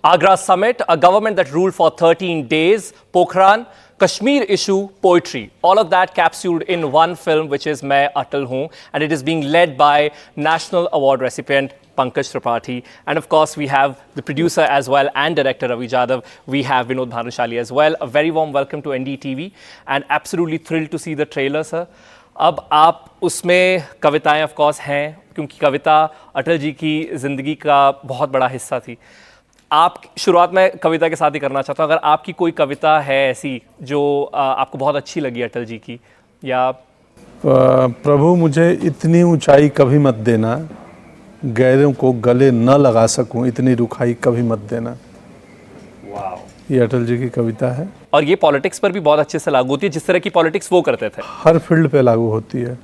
Agra summit, a government that ruled for 13 days, Pokhran, Kashmir issue, poetry. All of that capsuled in one film, which is Main Atal Hoon, and it is being led by National Award recipient Pankaj Tripathi. And of course, we have the producer as well and director Ravi Jadhav. We have Vinod Bhanushali as well. A very warm welcome to NDTV and absolutely thrilled to see the trailer, sir. अब आप उसमें कविताएं of course हैं क्योंकि कविता अटल जी की ज़िंदगी का बहुत बड़ा हिस्सा थी. आप शुरुआत में कविता के साथ ही करना चाहता हूँ. अगर आपकी कोई कविता है ऐसी जो आपको बहुत अच्छी लगी अटल जी की, या प्रभु मुझे इतनी ऊंचाई कभी मत देना, गैरों को गले न लगा सकूं इतनी रुखाई कभी मत देना. ये अटल जी की कविता है और ये पॉलिटिक्स पर भी बहुत अच्छे से लागू होती है, जिस तरह की पॉलिटिक्स वो करते थे. हर फील्ड पे लागू होती है.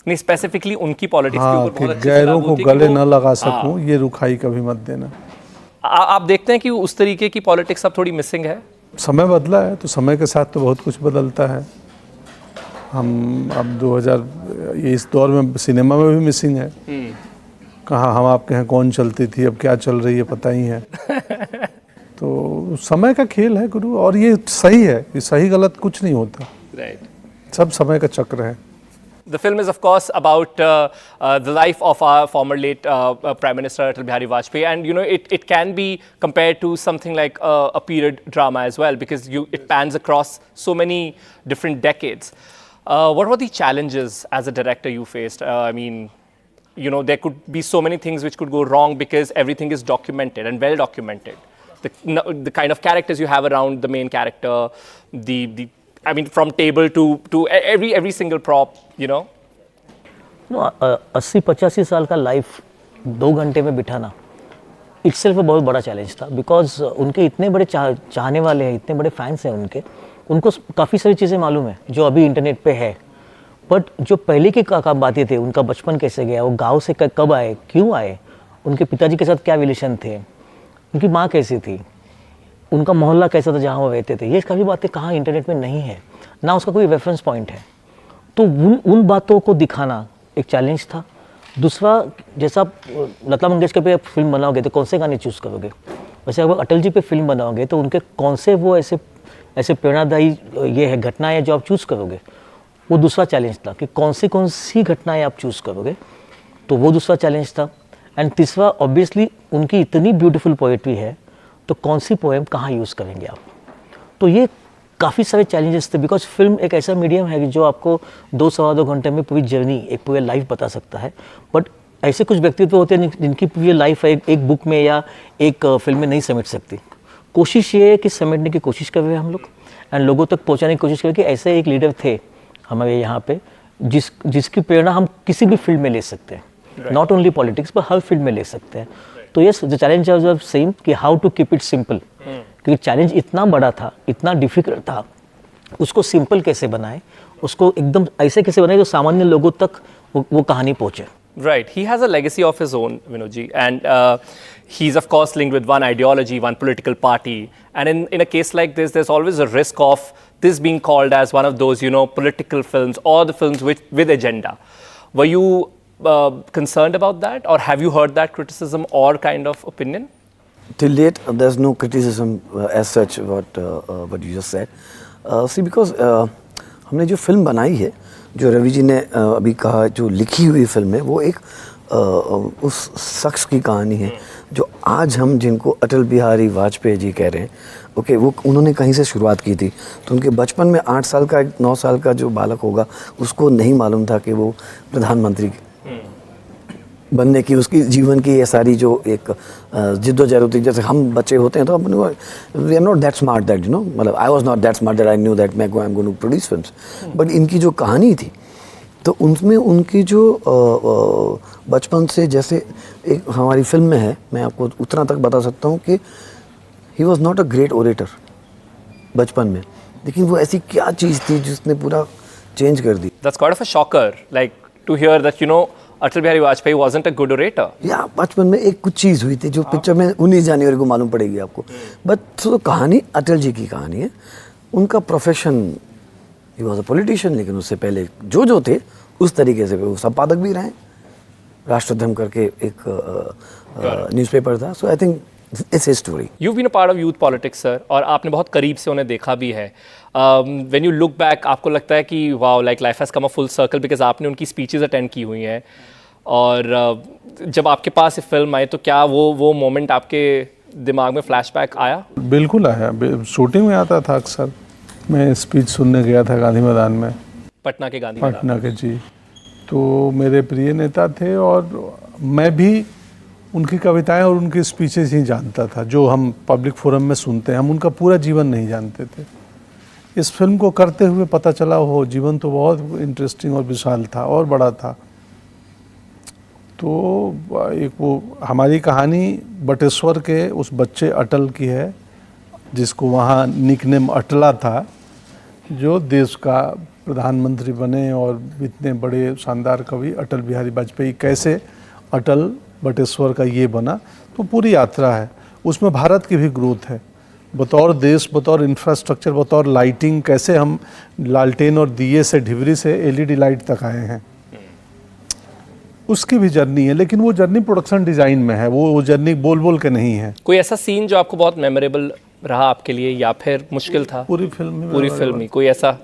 नहीं, स्पेसिफिकली उनकी पॉलिटिक्स हाँ, के ऊपर बहुत अच्छे से गैरों लागू को होती है गले न लगा सकूं ये रुखाई कभी मत देना. आप देखते हैं कि उस तरीके की पॉलिटिक्स अब थोड़ी मिसिंग है. समय बदला है तो समय के साथ तो बहुत कुछ बदलता है. हम अब 2000 इस दौर में सिनेमा में भी मिसिंग है. कहाँ हम आपके यहाँ कौन चलती थी, अब क्या चल रही है पता ही है. तो समय का खेल है गुरु, और ये सही है. ये सही गलत कुछ नहीं होता. सब समय का चक्र है. The film is, of course, about the life of our former late Prime Minister Atal Bihari Vajpayee, and you know it can be compared to something like a period drama as well, because it pans across so many different decades. What were the challenges as a director you faced? I mean, you know, there could be so many things which could go wrong because everything is documented and well documented. The kind of characters you have around the main character, I mean, from table to every single prop, you know. No, 80-85 साल का life 2 घंटे में बिठाना itself बहुत बड़ा challenge था, because उनके इतने बड़े चाहने वाले हैं, इतने बड़े फैंस हैं उनको काफ़ी सारी चीज़ें मालूम है जो अभी इंटरनेट पे है. बट जो पहले की बातें थे, उनका बचपन कैसे गया, वो गाँव से कब आए, क्यों आए, उनके पिताजी के साथ क्या रिलेशन थे, उनकी माँ कैसी थी, उनका मोहल्ला कैसा था जहाँ वो रहते थे, ये काफ़ी बातें कहाँ इंटरनेट में नहीं है ना, उसका कोई रेफरेंस पॉइंट है. तो उन बातों को दिखाना एक चैलेंज था. दूसरा, जैसा लता मंगेशकर पे फिल्म बनाओगे तो कौन से गाने चूज़ करोगे, वैसे अगर अटल जी पे फिल्म बनाओगे तो उनके कौन से वो ऐसे प्रेरणादायी ये है घटनाएँ जो आप चूज़ करोगे, वो दूसरा चैलेंज था कि कौन सी घटनाएँ आप चूज़ करोगे, तो वो दूसरा चैलेंज था. एंड तीसरा, ऑब्वियसली उनकी इतनी ब्यूटीफुल पोएट्री है तो कौन सी पोएम कहाँ यूज़ करेंगे आप. तो ये काफ़ी सारे चैलेंजेस थे, बिकॉज फिल्म एक ऐसा मीडियम है कि जो आपको 2-2.25 घंटे में पूरी जर्नी, एक पूरी लाइफ बता सकता है. बट ऐसे कुछ व्यक्तित्व होते हैं जिनकी पूरी लाइफ एक बुक में या एक फिल्म में नहीं समेट सकती. कोशिश ये है कि समेटने की कोशिश कर रहे हैं हम लोग, एंड लोगों तक पहुँचाने की कोशिश करें कि ऐसे एक लीडर थे हमारे यहाँ पे जिसकी प्रेरणा हम किसी भी फील्ड में ले सकते हैं, नॉट ओनली पॉलिटिक्स पर हर फील्ड में ले सकते हैं. तो yes, the challenge was same कि how to keep it simple, क्योंकि चैलेंज इतना बड़ा था, इतना डिफिकल्ट था, उसको सिंपल कैसे बनाए, उसको एकदम ऐसे कैसे बनाए जो सामान्य लोगों तक वो कहानी पहुंचे. Right, he has a legacy of his own, Vinodji, and he's of course linked with one ideology, one political party, and in a case like this, there's always a risk of this being called as one of those, you know, political films or the films with agenda. Were you concerned about that, or have you heard that criticism or kind of opinion? Till date, there's no criticism as such what you just said. See, because हमने जो film बनाई है, जो रवि जी ने अभी कहा, जो लिखी हुई फिल्म है, वो एक उस शख्स की कहानी है जो आज हम जिनको अटल बिहारी वाजपेयी जी कह रहे हैं. ओके, वो उन्होंने कहीं से शुरुआत की थी, तो उनके बचपन में 8 साल का 9 साल का जो बालक होगा उसको नहीं मालूम था कि वो प्रधानमंत्री बनने की, उसकी जीवन की ये सारी जो एक जिद्दोजहद होती है. जैसे हम बच्चे होते हैं तो अपने we are not that smart that, you know, मतलब I was not that smart that I knew that I am going to produce films. But इनकी जो कहानी थी, तो उनमें उनकी जो बचपन से, जैसे एक हमारी फिल्म में है, मैं आपको उतना तक बता सकता हूँ कि he was not a great orator बचपन में, लेकिन वो ऐसी क्या चीज़ थी जिसने पूरा चेंज कर दी. That's quite of a shocker, like to hear that, you know, Atal Bihari Vajpayee wasn't a good orator. या बचपन में एक कुछ चीज़ हुई थी जो पिक्चर में 19 जनवरी को मालूम पड़ेगी आपको. बट तो कहानी अटल जी की कहानी है. उनका profession, he was a politician, लेकिन उससे पहले जो थे उस तरीके से वो संपादक भी रहे. राष्ट्रधर्म करके एक न्यूज़पेपर था. So I think It's his story. You've been a part of youth politics, sir, और आपने बहुत करीब से उन्हें देखा भी है. When you look back, आपको लगता है कि wow, like life has come a full circle because आपने उनकी speeches attend की हुई हैं. और जब आपके पास ये फिल्म आई तो क्या वो मोमेंट आपके दिमाग में फ्लैशबैक आया? बिल्कुल आया, शूटिंग में आता था अक्सर. मैं स्पीच सुनने गया था गांधी मैदान में, पटना के गांधी मैदान. पटना के जी. तो मेरे प्रिय नेता थे और मैं भी उनकी कविताएं और उनकी स्पीचेस ही जानता था जो हम पब्लिक फोरम में सुनते हैं. हम उनका पूरा जीवन नहीं जानते थे. इस फिल्म को करते हुए पता चला वो जीवन तो बहुत इंटरेस्टिंग और विशाल था और बड़ा था. तो एक वो हमारी कहानी बटेश्वर के उस बच्चे अटल की है जिसको वहाँ निकनेम अटला था, जो देश का प्रधानमंत्री बने और इतने बड़े शानदार कवि अटल बिहारी वाजपेयी कैसे अटल बटेश्वर का ये बना. तो पूरी यात्रा है उसमें. भारत की भी ग्रोथ है बतौर देश, बतौर इंफ्रास्ट्रक्चर, बतौर लाइटिंग, कैसे हम लालटेन और दिए से ढिबरी से एलईडी लाइट तक आए हैं, उसकी भी जर्नी है. लेकिन वो जर्नी प्रोडक्शन डिज़ाइन में है, वो जर्नी बोल बोल के नहीं है. कोई ऐसा सीन जो आपको बहुत मेमोरेबल रहा आपके लिए या फिर मुश्किल था? पूरी फिल्म में कोई ऐसा,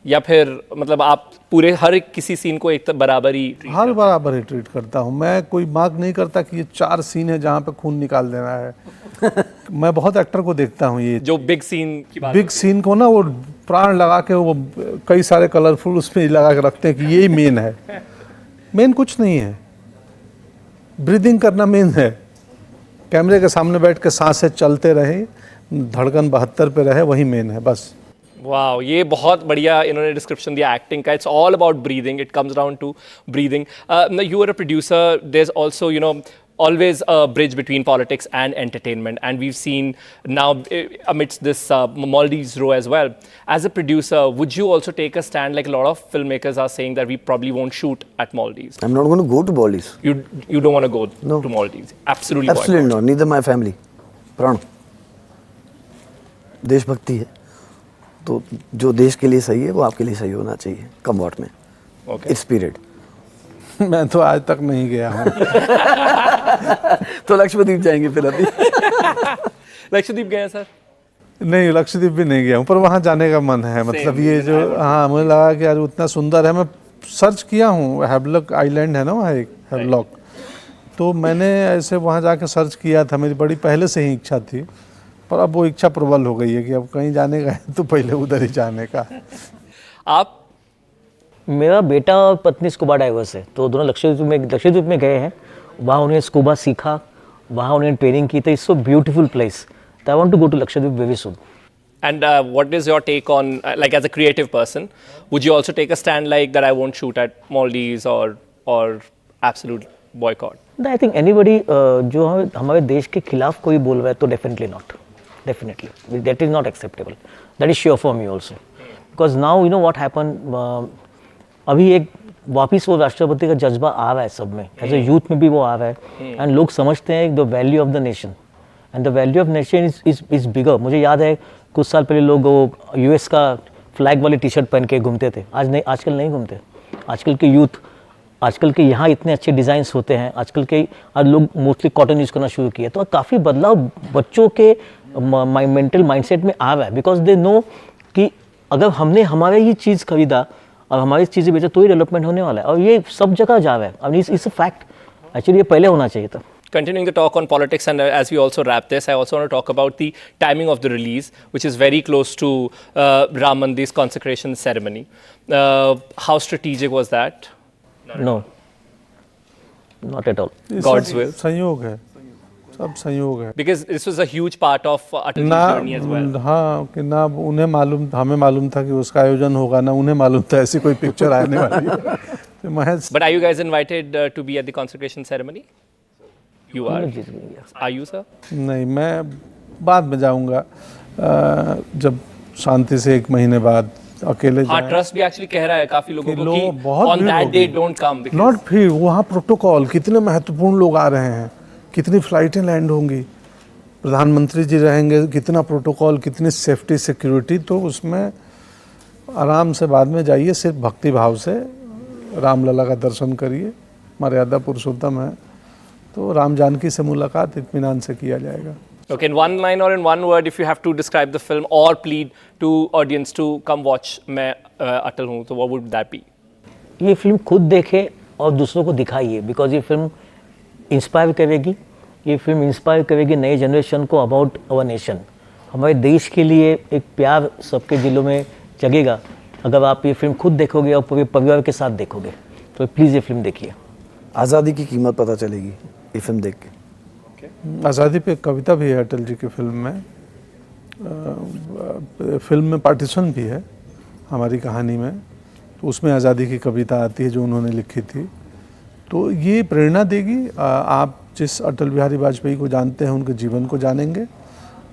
या फिर मतलब आप पूरे हर किसी सीन को एक बराबर ही हर बराबर ही ट्रीट करता हूँ मैं. कोई मार्क नहीं करता कि ये 4 सीन है जहाँ पे खून निकाल देना है. मैं बहुत एक्टर को देखता हूँ ये जो बिग सीन की बात, बिग सीन को ना वो प्राण लगा के वो कई सारे कलरफुल उसमें लगा के रखते हैं कि यही मेन है. मेन कुछ नहीं है, ब्रीदिंग करना मेन है. कैमरे के सामने बैठ के सांसें चलते रहे, धड़कन 72 पे रहे, वही मेन है बस. वाह, ये बहुत बढ़िया इन्होंने डिस्क्रिप्शन दिया एक्टिंग का. It's all about breathing, it comes down to breathing. You are a producer, there is also always a bridge between politics and entertainment, and we've seen now amidst this Maldives row as well. As a producer, would you also take a stand like a lot of filmmakers are saying that we probably won't shoot at Maldives? I'm not going to go to Maldives. You don't want to go No. to Maldives? Absolutely not. Neither my family. प्राण, देशभक्ति है तो जो देश के लिए सही है वो आपके लिए सही होना चाहिए. कम वॉट में इट्स पीरियड. मैं तो आज तक नहीं गया हूँ. तो लक्षद्वीप जाएंगे फिर अभी. लक्षद्वीप गए सर? नहीं, लक्षद्वीप भी नहीं गया हूँ, पर वहाँ जाने का मन है. मतलब ये जो, हाँ, मुझे लगा कि यार उतना सुंदर है. मैं सर्च किया हूँ, हैवलॉक आइलैंड है ना वहाँ एक, हैवलॉक. तो मैंने ऐसे वहाँ जाके सर्च किया था. मेरी बड़ी पहले से ही इच्छा थी, पर अब वो इच्छा प्रबल हो गई है कि अब कहीं जाने का है तो पहले उधर ही जाने का. आप? मेरा बेटा और पत्नी स्कूबा डाइवर्स है, तो दोनों लक्षद्वीप में गए हैं. वहाँ उन्हें स्कूबा सीखा, वहाँ उन्हें ट्रेनिंग की. तो इट्स सो ब्यूटीफुल प्लेस. तो I want to go to Lakshadweep very soon. And what is your take on, like as a creative person, would you also take a stand like that I won't shoot at Maldives or absolute boycott? I think anybody जो हमारे देश के खिलाफ कोई बोल रहा है तो definitely not, definitely that is not acceptable. That is sure for me also, because now you know what happen. अभी एक वापिस वो राष्ट्रपति का जज्बा आ रहा है सब में, एज ए यूथ में भी वो आ रहा है. एंड लोग समझते हैं the value of the nation, and the value of nation is bigger. मुझे याद है कुछ साल पहले लोग वो यूएस का फ्लैग वाली टी शर्ट पहन के घूमते थे. आजकल नहीं घूमते. आजकल के यूथ, आजकल के यहाँ इतने अच्छे डिज़ाइंस होते हैं. आजकल के आज लोग मोस्टली कॉटन यूज़ करना शुरू किया. तो काफ़ी बदलाव बच्चों के मेंटल माइंडसेट में आ रहा है, बिकॉज दे नो कि अगर हमने हमारा ही चीज़ खरीदा और हमारी चीज़ें बेचा तो ही डेवलपमेंट होने वाला है. और ये सब जगह जा रहा है. अब इस फैक्ट एक्चुअली ये पहले होना चाहिए था. Continuing the talk on politics, and as we also wrap this, I also want to talk about the timing of the release, which is very close to Ram Mandir's consecration ceremony. How strategic was that? No, not at all. God's will. संयोग है, सब संयोग है. Because this was a huge part of Atal's journey as well. हाँ, कि ना उन्हें मालूम, हमें मालूम था कि उसका आयोजन होगा, ना उन्हें मालूम था ऐसी कोई पिक्चर आने वाली है. तो महज. But are you guys invited to be at the consecration ceremony? You are. Are you, sir? नहीं, मैं बाद में जाऊंगा जब शांति से 1 महीने बाद अकेले हाँ, जाएं. ट्रस्ट भी एक्चुअली कह रहा है काफी लोगों को कि बहुत on भीड़ that होगी. day don't come because not भीड़, वहाँ प्रोटोकॉल, कितने महत्वपूर्ण लोग आ रहे हैं, कितनी फ्लाइटें लैंड होंगी, प्रधानमंत्री जी रहेंगे, कितना प्रोटोकॉल, कितनी सेफ्टी सिक्योरिटी. तो उसमें आराम से बाद में जाइए, सिर्फ भक्ति भाव से रामलला का दर्शन करिए. मर्यादा पुरुषोत्तम है तो राम जानकी से मुलाकात इत्मीनान से किया जाएगा। Okay, in one line or in one word, if you have to describe the film or plead to audience to come watch मैं अटल हूँ, तो what would that be? ये फिल्म खुद देखे और दूसरों को दिखाइए, बिकॉज ये फिल्म इंस्पायर करेगी, ये फिल्म इंस्पायर करेगी नए जनरेशन को अबाउट आवर नेशन। हमारे देश के लिए एक प्यार सबके दिलों में जगेगा अगर आप ये फिल्म खुद देखोगे और पूरे परिवार के साथ देखोगे। तो प्लीज़ ये फिल्म देखिए। आज़ादी की कीमत पता चलेगी ये फिल्म देख के। आज़ादी पे एक कविता भी है अटल जी की फिल्म में। फिल्म में पार्टीशन भी है हमारी कहानी में, तो उसमें आज़ादी की कविता आती है जो उन्होंने लिखी थी। तो ये प्रेरणा देगी। आप जिस अटल बिहारी वाजपेयी को जानते हैं उनके जीवन को जानेंगे,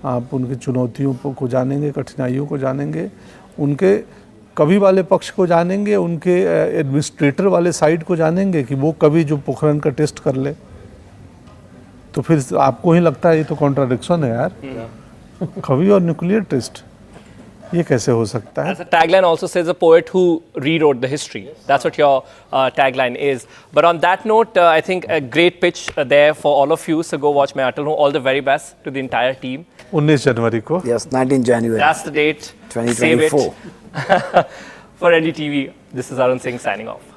आप उनकी चुनौतियों को जानेंगे, कठिनाइयों को जानेंगे, उनके कवि वाले पक्ष को जानेंगे, उनके एडमिनिस्ट्रेटर वाले साइड को जानेंगे कि वो कभी जो पोखरण का टेस्ट कर ले। तो फिर आपको ही लगता है ये तो कॉन्ट्राडिक्शन है यार, कवि और न्यूक्लियर टेस्ट, ये कैसे हो सकता है? As a tagline also says a poet who rewrote the history. That's what your tagline is. But on that note, I think a great pitch there for all of you. So go watch मैं अटल हूँ. All the very best to the entire team. 19 जनवरी को। Yes, 19 January. That's the date. 2024. Save it. For NDTV, this is Arun Singh signing off.